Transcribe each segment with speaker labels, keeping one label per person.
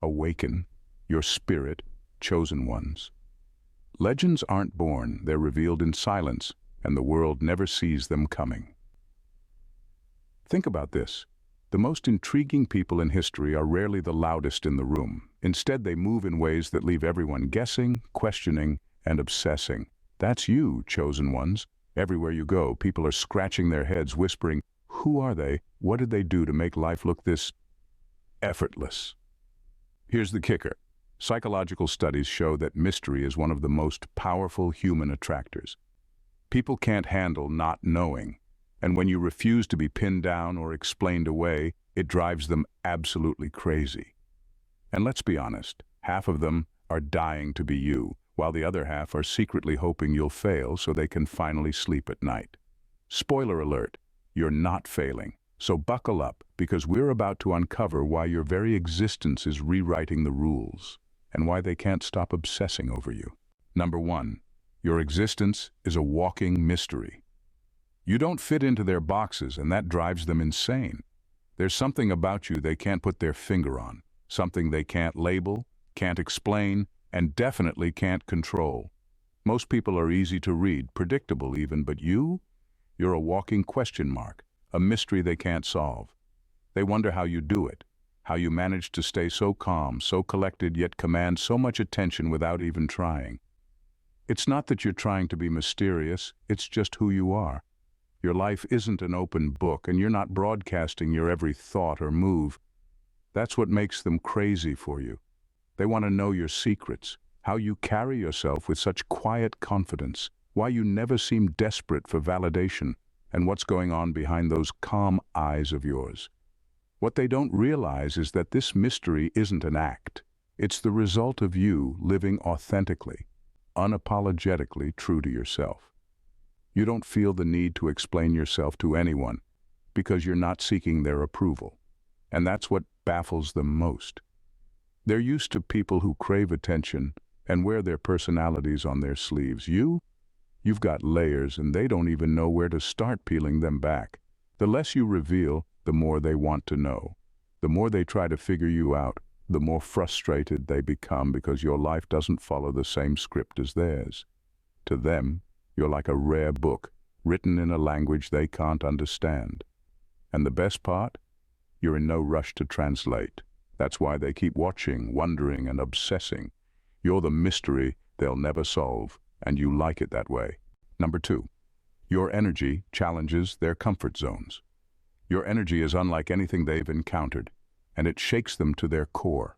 Speaker 1: awaken, your spirit, chosen ones. Legends aren't born, they're revealed in silence, and the world never sees them coming. Think about this. The most intriguing people in history are rarely the loudest in the room. Instead, they move in ways that leave everyone guessing, questioning, and obsessing. That's you, chosen ones. Everywhere you go, people are scratching their heads, whispering, who are they? What did they do to make life look this effortless? Here's the kicker. Psychological studies show that mystery is one of the most powerful human attractors. People can't handle not knowing, and when you refuse to be pinned down or explained away, it drives them absolutely crazy. And let's be honest, half of them are dying to be you, while the other half are secretly hoping you'll fail so they can finally sleep at night. Spoiler alert, you're not failing. So buckle up, because we're about to uncover why your very existence is rewriting the rules, and why they can't stop obsessing over you. Number 1, your existence is a walking mystery. You don't fit into their boxes, and that drives them insane. There's something about you they can't put their finger on, something they can't label, can't explain, and definitely can't control. Most people are easy to read, predictable even, but you're a walking question mark, a mystery they can't solve. They wonder how you do it, how you manage to stay so calm, so collected, yet command so much attention without even trying. It's not that you're trying to be mysterious, it's just who you are. Your life isn't an open book, and you're not broadcasting your every thought or move. That's what makes them crazy for you. They want to know your secrets, how you carry yourself with such quiet confidence, why you never seem desperate for validation, and what's going on behind those calm eyes of yours. What they don't realize is that this mystery isn't an act. It's the result of you living authentically, unapologetically true to yourself. You don't feel the need to explain yourself to anyone because you're not seeking their approval. And that's what baffles them most. They're used to people who crave attention and wear their personalities on their sleeves. You've got layers, and they don't even know where to start peeling them back. The less you reveal, the more they want to know. The more they try to figure you out, the more frustrated they become because your life doesn't follow the same script as theirs. To them, you're like a rare book, written in a language they can't understand. And the best part? You're in no rush to translate. That's why they keep watching, wondering, and obsessing. You're the mystery they'll never solve, and you like it that way. Number 2, your energy challenges their comfort zones. Your energy is unlike anything they've encountered, and it shakes them to their core.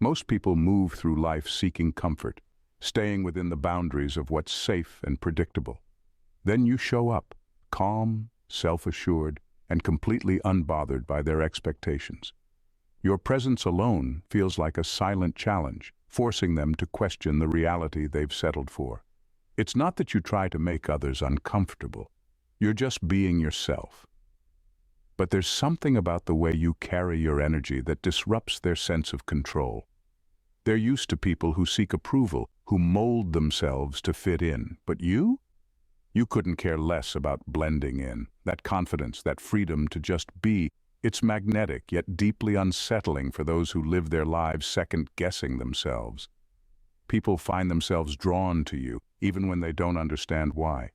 Speaker 1: Most people move through life seeking comfort, staying within the boundaries of what's safe and predictable. Then you show up, calm, self-assured, and completely unbothered by their expectations. Your presence alone feels like a silent challenge, forcing them to question the reality they've settled for. It's not that you try to make others uncomfortable. You're just being yourself. But there's something about the way you carry your energy that disrupts their sense of control. They're used to people who seek approval, who mold themselves to fit in. But you? You couldn't care less about blending in. That confidence, that freedom to just be, it's magnetic yet deeply unsettling for those who live their lives second-guessing themselves. People find themselves drawn to you, even when they don't understand why.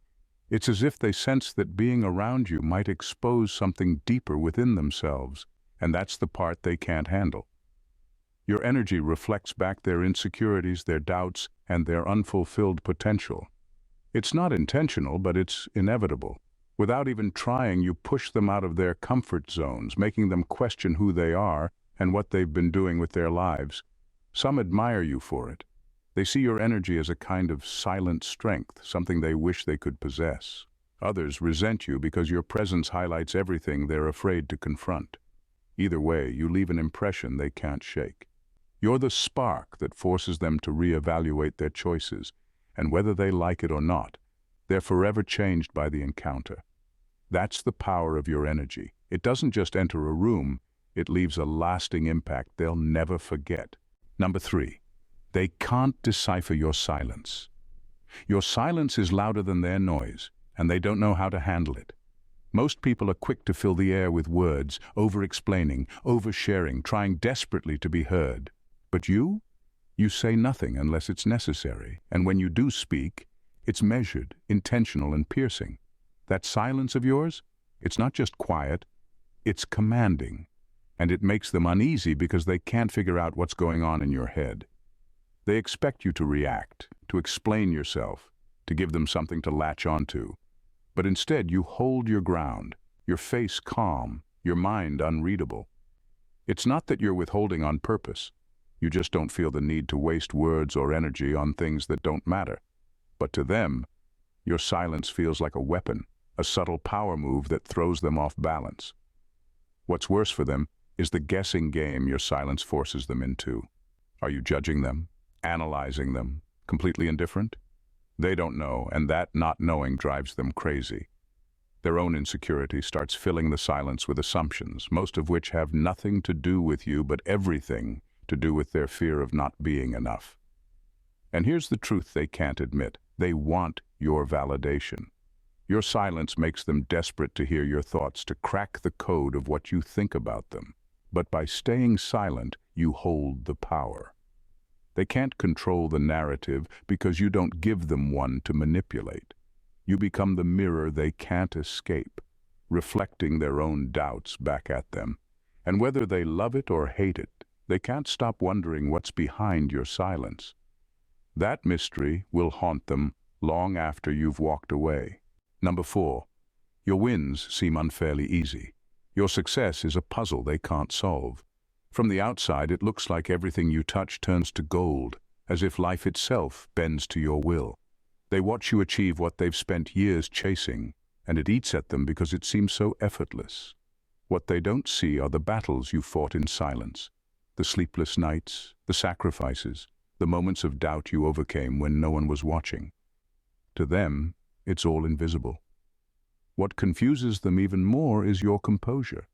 Speaker 1: It's as if they sense that being around you might expose something deeper within themselves, and that's the part they can't handle. Your energy reflects back their insecurities, their doubts, and their unfulfilled potential. It's not intentional, but it's inevitable. Without even trying, you push them out of their comfort zones, making them question who they are and what they've been doing with their lives. Some admire you for it. They see your energy as a kind of silent strength, something they wish they could possess. Others resent you because your presence highlights everything they're afraid to confront. Either way, you leave an impression they can't shake. You're the spark that forces them to reevaluate their choices, and whether they like it or not, they're forever changed by the encounter. That's the power of your energy. It doesn't just enter a room, it leaves a lasting impact they'll never forget. Number 3, they can't decipher your silence. Your silence is louder than their noise, and they don't know how to handle it. Most people are quick to fill the air with words, over-explaining, oversharing, trying desperately to be heard. But you say nothing unless it's necessary, and when you do speak, it's measured, intentional, and piercing. That silence of yours, it's not just quiet, it's commanding, and it makes them uneasy because they can't figure out what's going on in your head. They expect you to react, to explain yourself, to give them something to latch onto. But instead, you hold your ground, your face calm, your mind unreadable. It's not that you're withholding on purpose. You just don't feel the need to waste words or energy on things that don't matter. But to them, your silence feels like a weapon, a subtle power move that throws them off balance. What's worse for them is the guessing game your silence forces them into. Are you judging them, analyzing them, completely indifferent? They don't know, and that not knowing drives them crazy. Their own insecurity starts filling the silence with assumptions, most of which have nothing to do with you but everything to do with their fear of not being enough. And here's the truth they can't admit. They want your validation. Your silence makes them desperate to hear your thoughts, to crack the code of what you think about them. But by staying silent, you hold the power. They can't control the narrative because you don't give them one to manipulate. You become the mirror they can't escape, reflecting their own doubts back at them. And whether they love it or hate it, they can't stop wondering what's behind your silence. That mystery will haunt them long after you've walked away. Number 4, your wins seem unfairly easy. Your success is a puzzle they can't solve. From the outside, it looks like everything you touch turns to gold, as if life itself bends to your will. They watch you achieve what they've spent years chasing, and it eats at them because it seems so effortless. What they don't see are the battles you fought in silence, the sleepless nights, the sacrifices, the moments of doubt you overcame when no one was watching. To them, it's all invisible. What confuses them even more is your composure.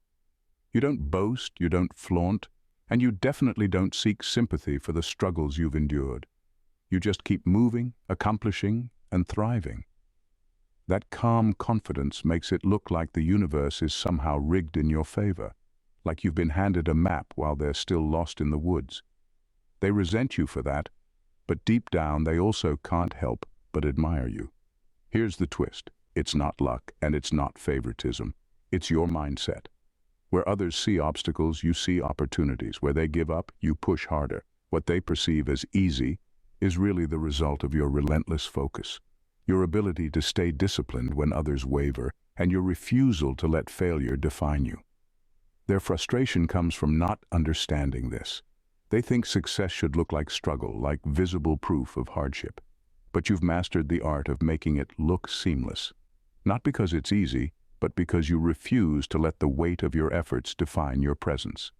Speaker 1: You don't boast, you don't flaunt, and you definitely don't seek sympathy for the struggles you've endured. You just keep moving, accomplishing, and thriving. That calm confidence makes it look like the universe is somehow rigged in your favor, like you've been handed a map while they're still lost in the woods. They resent you for that, but deep down they also can't help but admire you. Here's the twist. It's not luck and it's not favoritism. It's your mindset. Where others see obstacles, you see opportunities. Where they give up, you push harder. What they perceive as easy is really the result of your relentless focus, your ability to stay disciplined when others waver, and your refusal to let failure define you. Their frustration comes from not understanding this. They think success should look like struggle, like visible proof of hardship. But you've mastered the art of making it look seamless. Not because it's easy, but because you refuse to let the weight of your efforts define your presence.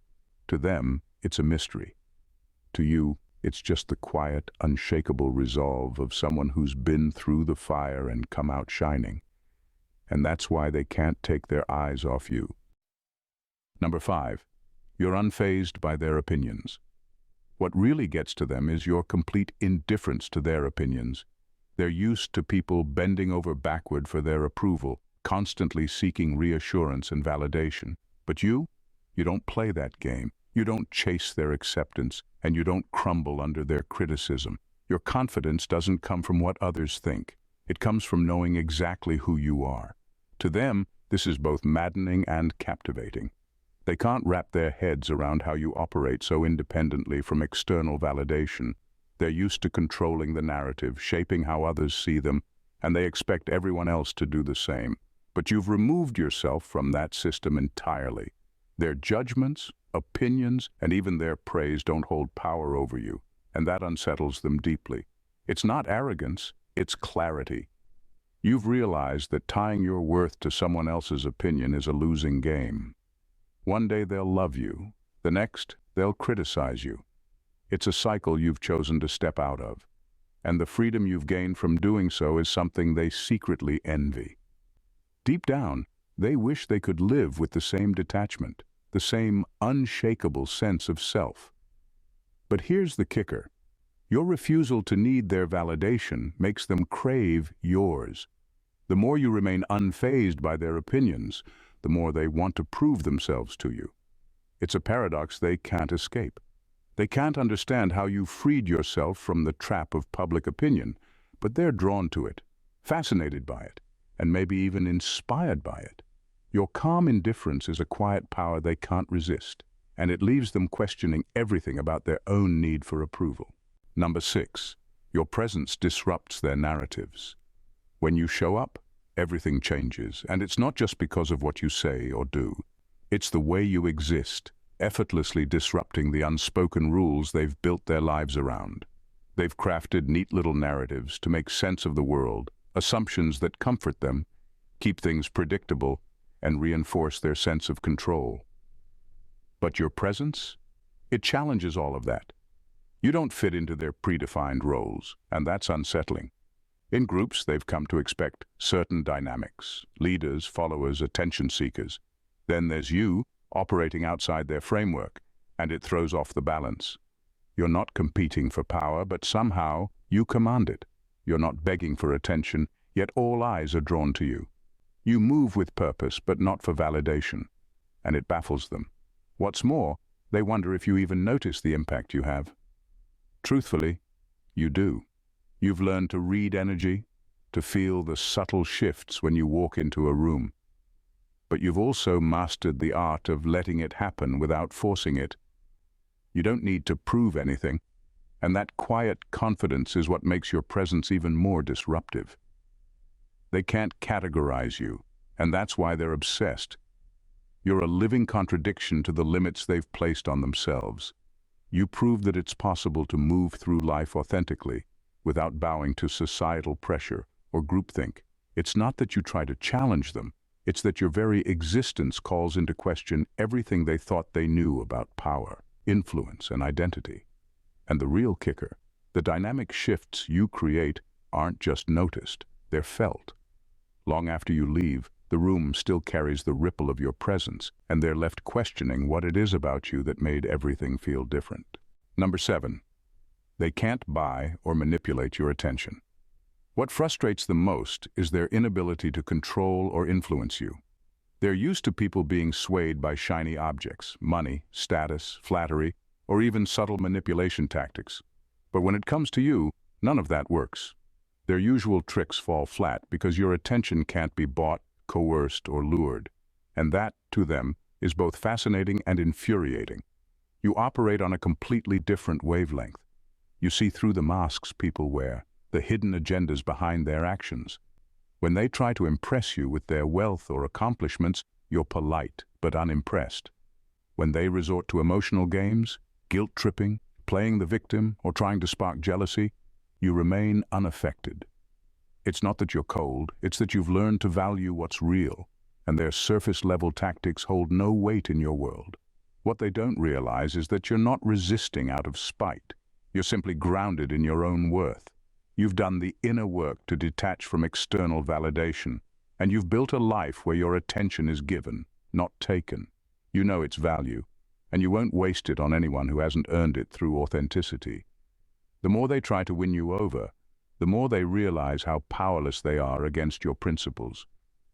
Speaker 1: To them, it's a mystery. To you, it's just the quiet, unshakable resolve of someone who's been through the fire and come out shining. And that's why they can't take their eyes off you. Number 5, you're unfazed by their opinions. What really gets to them is your complete indifference to their opinions. They're used to people bending over backward for their approval, constantly seeking reassurance and validation. But you don't play that game. You don't chase their acceptance, and you don't crumble under their criticism. Your confidence doesn't come from what others think. It comes from knowing exactly who you are. To them, this is both maddening and captivating. They can't wrap their heads around how you operate so independently from external validation. They're used to controlling the narrative, shaping how others see them, and they expect everyone else to do the same. But you've removed yourself from that system entirely. Their judgments, opinions, and even their praise don't hold power over you, and that unsettles them deeply. It's not arrogance, it's clarity. You've realized that tying your worth to someone else's opinion is a losing game. One day they'll love you, the next they'll criticize you. It's a cycle you've chosen to step out of, and the freedom you've gained from doing so is something they secretly envy. Deep down, they wish they could live with the same detachment, the same unshakable sense of self. But here's the kicker. Your refusal to need their validation makes them crave yours. The more you remain unfazed by their opinions, the more they want to prove themselves to you. It's a paradox they can't escape. They can't understand how you freed yourself from the trap of public opinion, but they're drawn to it, fascinated by it, and maybe even inspired by it. Your calm indifference is a quiet power they can't resist, and it leaves them questioning everything about their own need for approval. Number 6. Your presence disrupts their narratives. When you show up, everything changes, and it's not just because of what you say or do. It's the way you exist, effortlessly disrupting the unspoken rules they've built their lives around. They've crafted neat little narratives to make sense of the world, assumptions that comfort them, keep things predictable, and reinforce their sense of control. But your presence? It challenges all of that. You don't fit into their predefined roles, and that's unsettling. In groups, they've come to expect certain dynamics: leaders, followers, attention seekers. Then there's you, operating outside their framework, and it throws off the balance. You're not competing for power, but somehow you command it. You're not begging for attention, yet all eyes are drawn to you. You move with purpose, but not for validation, and it baffles them. What's more, they wonder if you even notice the impact you have. Truthfully, you do. You've learned to read energy, to feel the subtle shifts when you walk into a room. But you've also mastered the art of letting it happen without forcing it. You don't need to prove anything, and that quiet confidence is what makes your presence even more disruptive. They can't categorize you, and that's why they're obsessed. You're a living contradiction to the limits they've placed on themselves. You prove that it's possible to move through life authentically, without bowing to societal pressure or groupthink. It's not that you try to challenge them, it's that your very existence calls into question everything they thought they knew about power, influence, and identity. And the real kicker, the dynamic shifts you create aren't just noticed, they're felt. Long after you leave, the room still carries the ripple of your presence, and they're left questioning what it is about you that made everything feel different. Number 7. They can't buy or manipulate your attention. What frustrates them most is their inability to control or influence you. They're used to people being swayed by shiny objects, money, status, flattery, or even subtle manipulation tactics. But when it comes to you, none of that works. Their usual tricks fall flat because your attention can't be bought, coerced, or lured. And that, to them, is both fascinating and infuriating. You operate on a completely different wavelength. You see through the masks people wear, the hidden agendas behind their actions. When they try to impress you with their wealth or accomplishments, you're polite but unimpressed. When they resort to emotional games, guilt-tripping, playing the victim, or trying to spark jealousy, you remain unaffected. It's not that you're cold, it's that you've learned to value what's real, and their surface-level tactics hold no weight in your world. What they don't realize is that you're not resisting out of spite. You're simply grounded in your own worth. You've done the inner work to detach from external validation, and you've built a life where your attention is given, not taken. You know its value, and you won't waste it on anyone who hasn't earned it through authenticity. The more they try to win you over, the more they realize how powerless they are against your principles.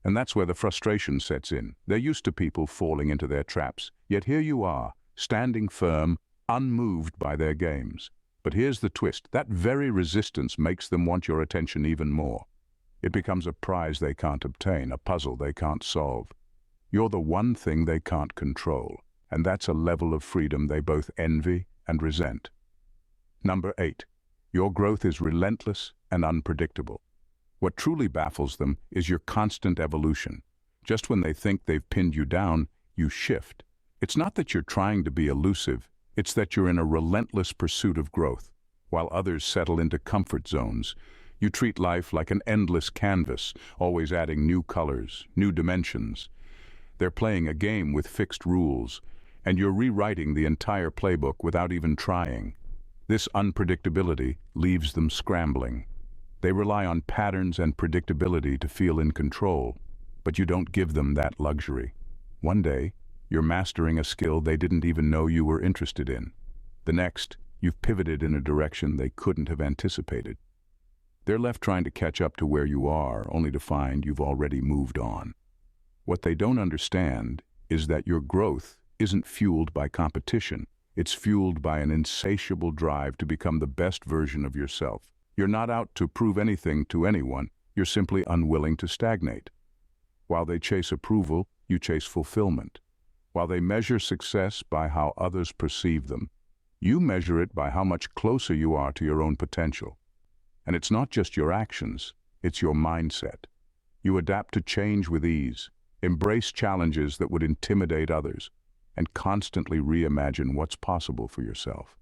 Speaker 1: And that's where the frustration sets in. They're used to people falling into their traps, yet here you are, standing firm, unmoved by their games. But here's the twist. That very resistance makes them want your attention even more. It becomes a prize they can't obtain, a puzzle they can't solve. You're the one thing they can't control, and that's a level of freedom they both envy and resent. Number 8. Your growth is relentless and unpredictable. What truly baffles them is your constant evolution. Just when they think they've pinned you down, you shift. It's not that you're trying to be elusive, it's that you're in a relentless pursuit of growth. While others settle into comfort zones, you treat life like an endless canvas, always adding new colors, new dimensions. They're playing a game with fixed rules, and you're rewriting the entire playbook without even trying. This unpredictability leaves them scrambling. They rely on patterns and predictability to feel in control, but you don't give them that luxury. One day, you're mastering a skill they didn't even know you were interested in. The next, you've pivoted in a direction they couldn't have anticipated. They're left trying to catch up to where you are, only to find you've already moved on. What they don't understand is that your growth isn't fueled by competition. It's fueled by an insatiable drive to become the best version of yourself. You're not out to prove anything to anyone, you're simply unwilling to stagnate. While they chase approval, you chase fulfillment. While they measure success by how others perceive them, you measure it by how much closer you are to your own potential. And it's not just your actions, it's your mindset. You adapt to change with ease, embrace challenges that would intimidate others, and constantly reimagine what's possible for yourself.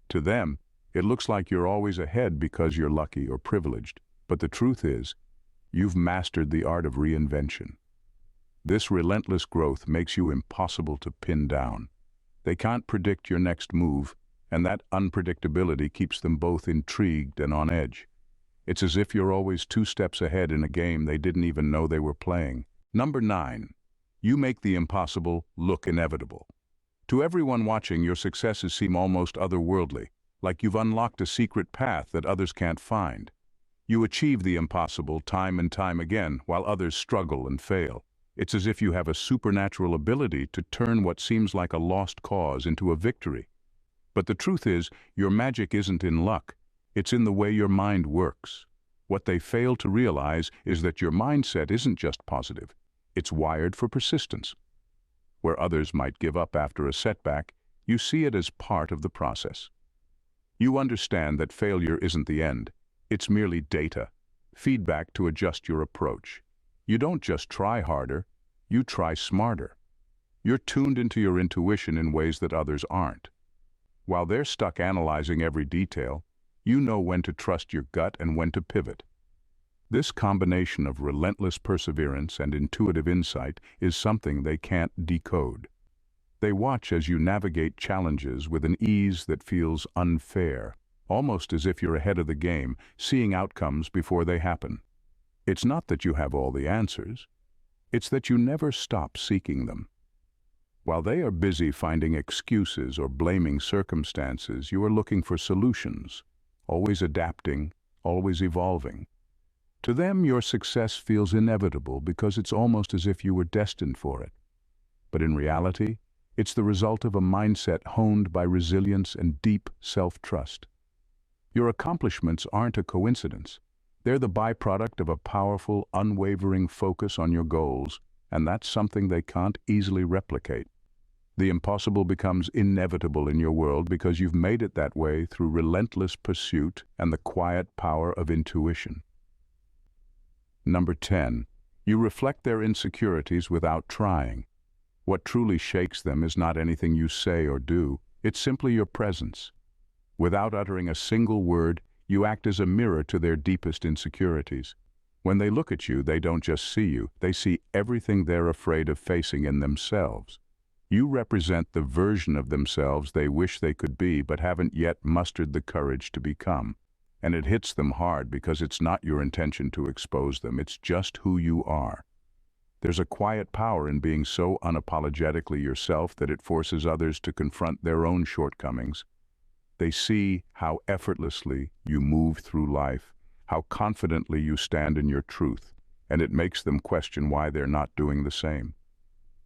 Speaker 1: To them, it looks like you're always ahead because you're lucky or privileged, but the truth is, you've mastered the art of reinvention. This relentless growth makes you impossible to pin down. They can't predict your next move, and that unpredictability keeps them both intrigued and on edge. It's as if you're always 2 steps ahead in a game they didn't even know they were playing. Number 9. You make the impossible look inevitable. To everyone watching, your successes seem almost otherworldly, like you've unlocked a secret path that others can't find. You achieve the impossible time and time again, while others struggle and fail. It's as if you have a supernatural ability to turn what seems like a lost cause into a victory. But the truth is, your magic isn't in luck. It's in the way your mind works. What they fail to realize is that your mindset isn't just positive. It's wired for persistence. Where others might give up after a setback, you see it as part of the process. You understand that failure isn't the end. It's merely data, feedback to adjust your approach. You don't just try harder, you try smarter. You're tuned into your intuition in ways that others aren't. While they're stuck analyzing every detail, you know when to trust your gut and when to pivot. This combination of relentless perseverance and intuitive insight is something they can't decode. They watch as you navigate challenges with an ease that feels unfair, almost as if you're ahead of the game, seeing outcomes before they happen. It's not that you have all the answers, it's that you never stop seeking them. While they are busy finding excuses or blaming circumstances, you are looking for solutions, always adapting, always evolving. To them, your success feels inevitable because it's almost as if you were destined for it. But in reality, it's the result of a mindset honed by resilience and deep self-trust. Your accomplishments aren't a coincidence. They're the byproduct of a powerful, unwavering focus on your goals, and that's something they can't easily replicate. The impossible becomes inevitable in your world because you've made it that way through relentless pursuit and the quiet power of intuition. Number 10. You reflect their insecurities without trying. What truly shakes them is not anything you say or do, it's simply your presence. Without uttering a single word, you act as a mirror to their deepest insecurities. When they look at you, they don't just see you, they see everything they're afraid of facing in themselves. You represent the version of themselves they wish they could be but haven't yet mustered the courage to become. And it hits them hard because it's not your intention to expose them, it's just who you are. There's a quiet power in being so unapologetically yourself that it forces others to confront their own shortcomings. They see how effortlessly you move through life, how confidently you stand in your truth, and it makes them question why they're not doing the same.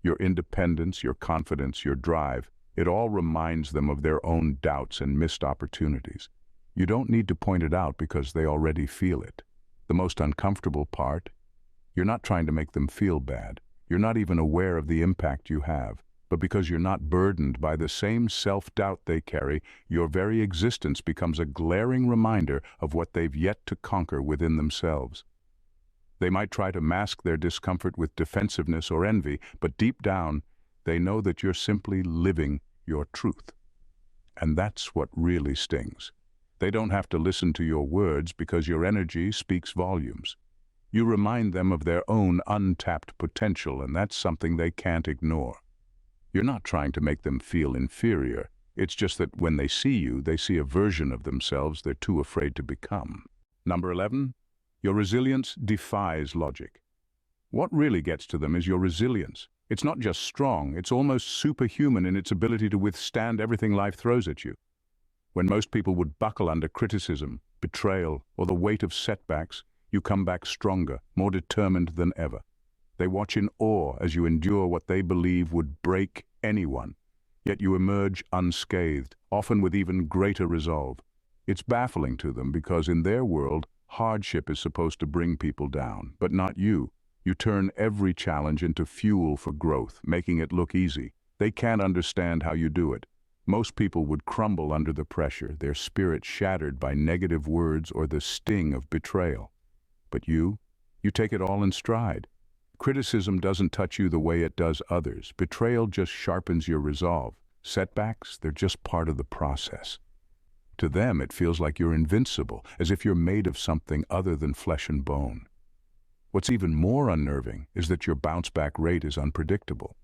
Speaker 1: Your independence, your confidence, your drive, it all reminds them of their own doubts and missed opportunities. You don't need to point it out because they already feel it. The most uncomfortable part, you're not trying to make them feel bad. You're not even aware of the impact you have. But because you're not burdened by the same self-doubt they carry, your very existence becomes a glaring reminder of what they've yet to conquer within themselves. They might try to mask their discomfort with defensiveness or envy, but deep down, they know that you're simply living your truth. And that's what really stings. They don't have to listen to your words because your energy speaks volumes. You remind them of their own untapped potential, and that's something they can't ignore. You're not trying to make them feel inferior. It's just that when they see you, they see a version of themselves they're too afraid to become. Number 11, your resilience defies logic. What really gets to them is your resilience. It's not just strong, it's almost superhuman in its ability to withstand everything life throws at you. When most people would buckle under criticism, betrayal, or the weight of setbacks, you come back stronger, more determined than ever. They watch in awe as you endure what they believe would break anyone. Yet you emerge unscathed, often with even greater resolve. It's baffling to them because in their world, hardship is supposed to bring people down, but not you. You turn every challenge into fuel for growth, making it look easy. They can't understand how you do it. Most people would crumble under the pressure, their spirit shattered by negative words or the sting of betrayal. But you take it all in stride. Criticism doesn't touch you the way it does others. Betrayal just sharpens your resolve. Setbacks, they're just part of the process. To them, it feels like you're invincible, as if you're made of something other than flesh and bone. What's even more unnerving is that your bounce-back rate is unpredictable.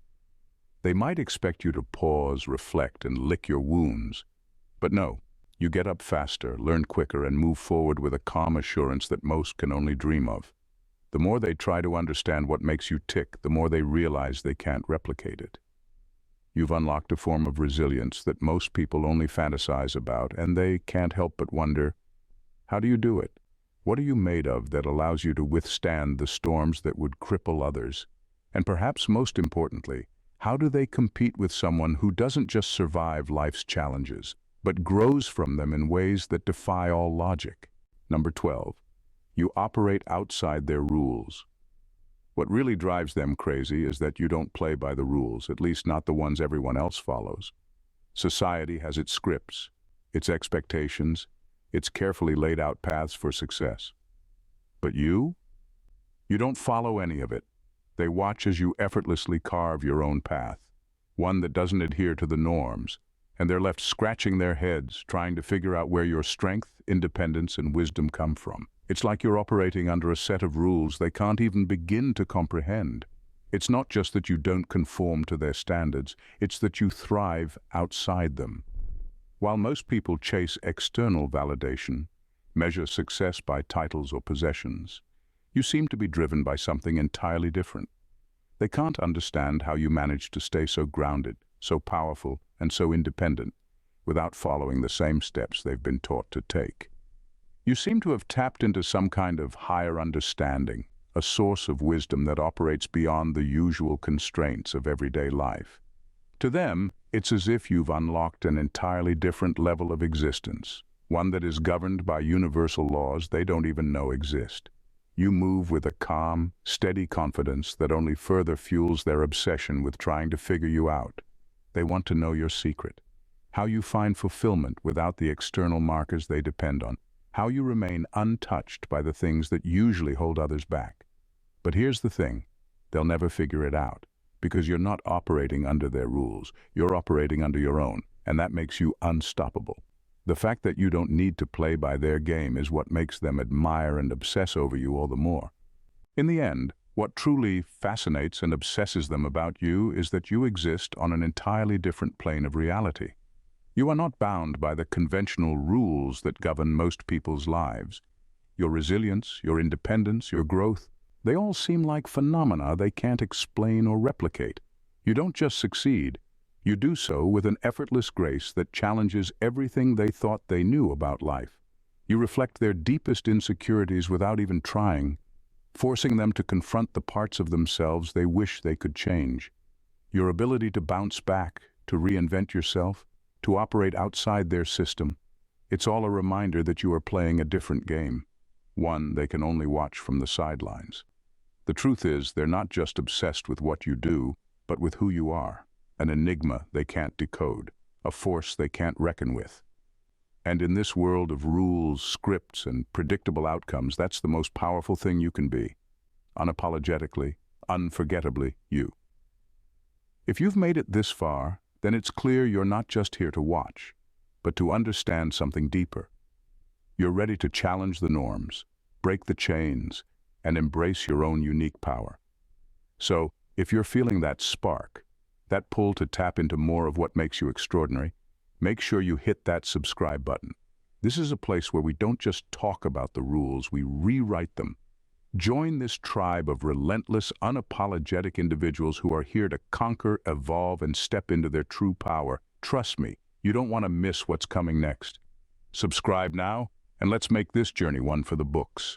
Speaker 1: They might expect you to pause, reflect, and lick your wounds. But no, you get up faster, learn quicker, and move forward with a calm assurance that most can only dream of. The more they try to understand what makes you tick, the more they realize they can't replicate it. You've unlocked a form of resilience that most people only fantasize about, and they can't help but wonder, how do you do it? What are you made of that allows you to withstand the storms that would cripple others? And perhaps most importantly, how do they compete with someone who doesn't just survive life's challenges, but grows from them in ways that defy all logic? Number 12. You operate outside their rules. What really drives them crazy is that you don't play by the rules, at least not the ones everyone else follows. Society has its scripts, its expectations, its carefully laid out paths for success. But you don't follow any of it. They watch as you effortlessly carve your own path, one that doesn't adhere to the norms, and they're left scratching their heads, trying to figure out where your strength, independence, and wisdom come from. It's like you're operating under a set of rules they can't even begin to comprehend. It's not just that you don't conform to their standards, it's that you thrive outside them. While most people chase external validation, measure success by titles or possessions, you seem to be driven by something entirely different. They can't understand how you manage to stay so grounded, so powerful, and so independent, without following the same steps they've been taught to take. You seem to have tapped into some kind of higher understanding, a source of wisdom that operates beyond the usual constraints of everyday life. To them, it's as if you've unlocked an entirely different level of existence, one that is governed by universal laws they don't even know exist. You move with a calm, steady confidence that only further fuels their obsession with trying to figure you out. They want to know your secret, how you find fulfillment without the external markers they depend on, how you remain untouched by the things that usually hold others back. But here's the thing, they'll never figure it out, because you're not operating under their rules, you're operating under your own, and that makes you unstoppable. The fact that you don't need to play by their game is what makes them admire and obsess over you all the more. In the end, what truly fascinates and obsesses them about you is that you exist on an entirely different plane of reality. You are not bound by the conventional rules that govern most people's lives. Your resilience, your independence, your growth, they all seem like phenomena they can't explain or replicate. You don't just succeed, you do so with an effortless grace that challenges everything they thought they knew about life. You reflect their deepest insecurities without even trying, forcing them to confront the parts of themselves they wish they could change. Your ability to bounce back, to reinvent yourself, to operate outside their system, it's all a reminder that you are playing a different game, one they can only watch from the sidelines. The truth is, they're not just obsessed with what you do, but with who you are, an enigma they can't decode, a force they can't reckon with. And in this world of rules, scripts, and predictable outcomes, that's the most powerful thing you can be. Unapologetically, unforgettably you. If you've made it this far, then it's clear you're not just here to watch, but to understand something deeper. You're ready to challenge the norms, break the chains, and embrace your own unique power. So, if you're feeling that spark, that pull to tap into more of what makes you extraordinary, make sure you hit that subscribe button. This is a place where we don't just talk about the rules, we rewrite them. Join this tribe of relentless, unapologetic individuals who are here to conquer, evolve, and step into their true power. Trust me, you don't want to miss what's coming next. Subscribe now, and let's make this journey one for the books.